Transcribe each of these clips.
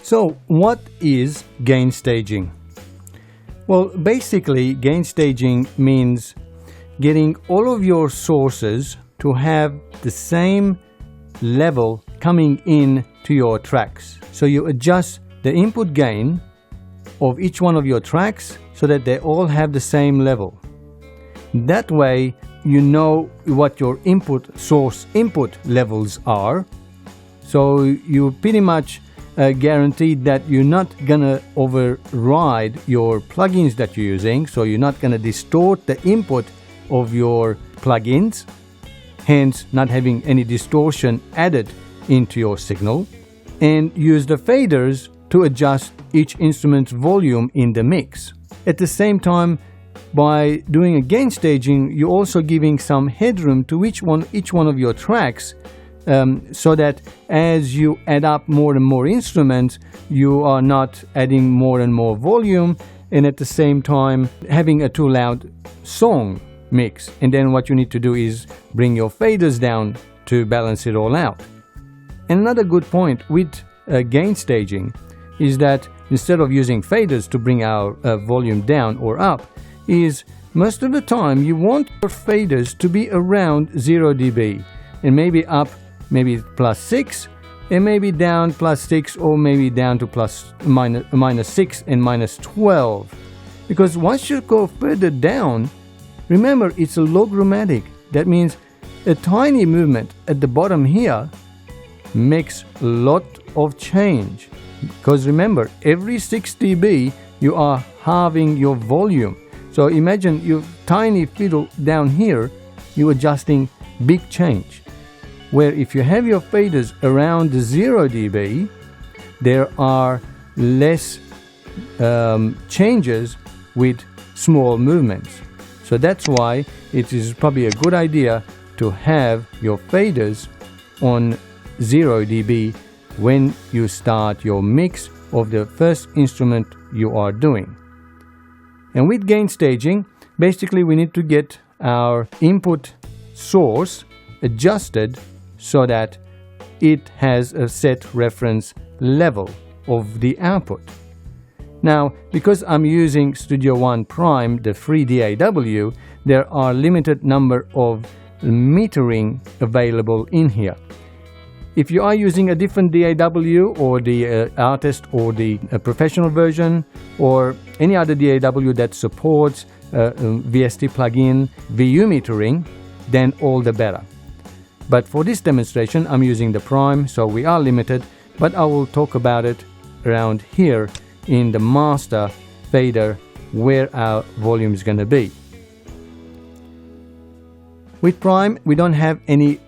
So what is gain staging? Well, basically gain staging means getting all of your sources to have the same level coming in to your tracks. So you adjust the input gain of each one of your tracks so that they all have the same level. That way you know what your source input levels are. So you pretty much guaranteed that you're not gonna override your plugins that you're using. So you're not gonna distort the input of your plugins, hence not having any distortion added into your signal, and use the faders to adjust each instrument's volume in the mix. At the same time, by doing a gain staging, you're also giving some headroom to each one of your tracks, so that as you add up more and more instruments, you are not adding more and more volume, and at the same time having a too loud song mix. And then what you need to do is bring your faders down to balance it all out. And another good point with gain staging is that instead of using faders to bring our volume down or up, is most of the time you want your faders to be around 0 dB and maybe up maybe +6 and maybe down +6 or maybe down to -6 and -12. Because once you go further down, remember it's a logarithmic. That means a tiny movement at the bottom here makes a lot of change. Because remember, every 6 dB you are halving your volume. So imagine your tiny fiddle down here, you're adjusting big change. Where if you have your faders around the 0 dB, there are less changes with small movements. So that's why it is probably a good idea to have your faders on 0 dB when you start your mix of the first instrument you are doing. And with gain staging, basically we need to get our input source adjusted so that it has a set reference level of the output. Now, because I'm using Studio One Prime, the free DAW, there are limited number of metering available in here. If you are using a different DAW or the artist or the professional version or any other DAW that supports VST plugin VU metering, then all the better. But for this demonstration, I'm using the Prime, so we are limited, but I will talk about it around here in the master fader where our volume is going to be. With Prime, we don't have any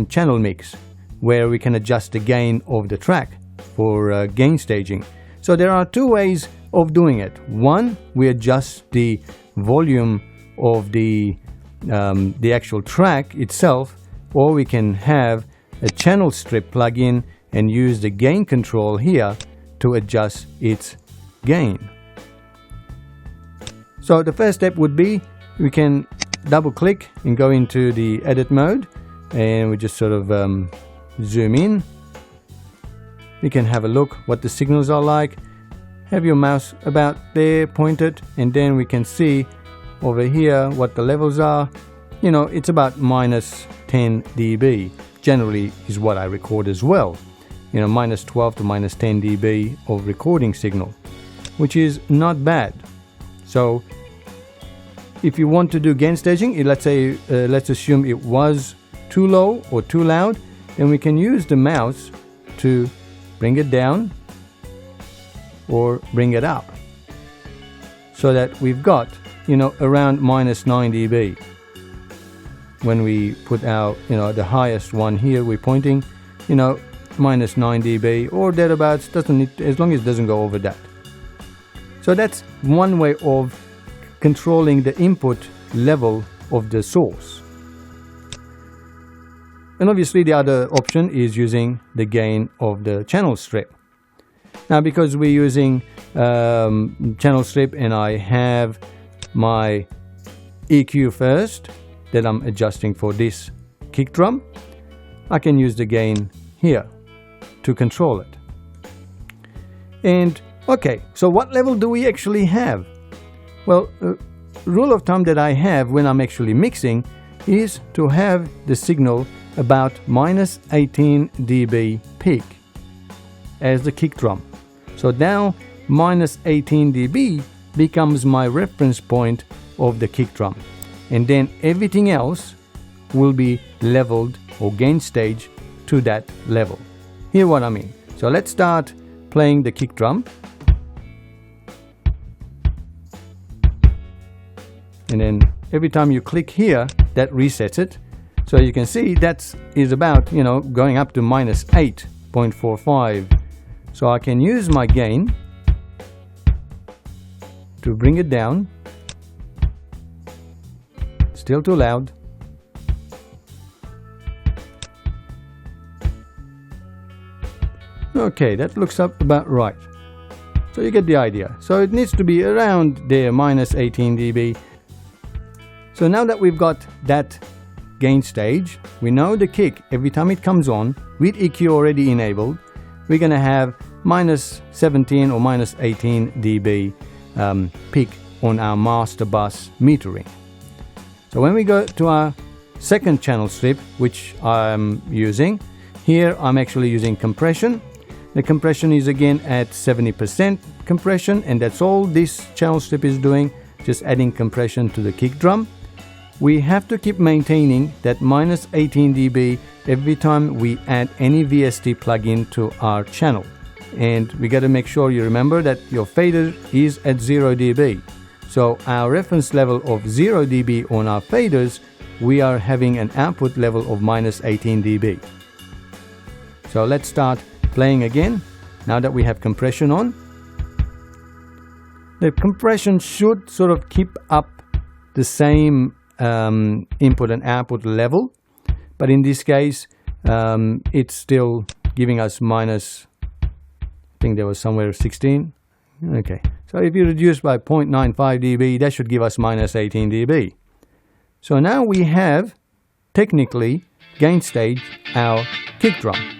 channel mix where we can adjust the gain of the track for gain staging. So there are two ways of doing it. One, we adjust the volume of the actual track itself, or we can have a channel strip plugin and use the gain control here to adjust its gain. So the first step would be we can double click and go into the edit mode, and we just sort of zoom in. We can have a look what the signals are like. Have your mouse about there pointed, and then we can see over here what the levels are. You know, it's about -10 dB generally is what I record as well. You know, -12 to -10 dB of recording signal, which is not bad. So if you want to do gain staging, let's assume it was too low or too loud, then we can use the mouse to bring it down or bring it up so that we've got, you know, around -9 dB. When we put our, you know, the highest one here, we're pointing, you know, -9 dB or thereabouts, doesn't need, as long as it doesn't go over that. So that's one way of controlling the input level of the source. And obviously the other option is using the gain of the channel strip. Now, because we're using channel strip and I have my EQ first that I'm adjusting for this kick drum, I can use the gain here to control it. And okay, so what level do we actually have? Well, rule of thumb that I have when I'm actually mixing is to have the signal about minus 18 dB peak as the kick drum. So now minus 18 dB becomes my reference point of the kick drum. And then everything else will be leveled or gain stage to that level. Hear what I mean? So let's start playing the kick drum. And then every time you click here, that resets it. So you can see that is about, going up to minus 8.45. So I can use my gain to bring it down. Still too loud. Okay, that looks up about right. So you get the idea. So it needs to be around there, minus 18 dB. So now that we've got that gain stage, we know the kick, every time it comes on, with EQ already enabled, we're going to have minus 17 or minus 18 dB peak on our master bus metering. So when we go to our second channel strip, which I'm using, here I'm actually using compression. The compression is again at 70% compression, and that's all this channel strip is doing, just adding compression to the kick drum. We have to keep maintaining that minus 18 dB every time we add any VST plugin to our channel. And we got to make sure you remember that your fader is at 0 dB. So our reference level of 0 dB on our faders, we are having an output level of minus 18 dB. So let's start playing again. Now that we have compression on, the compression should sort of keep up the same input and output level, but in this case it's still giving us minus, I think there was somewhere 16. Okay, so if you reduce by 0.95 dB, that should give us minus 18 dB. So now we have technically gain stage our kick drum.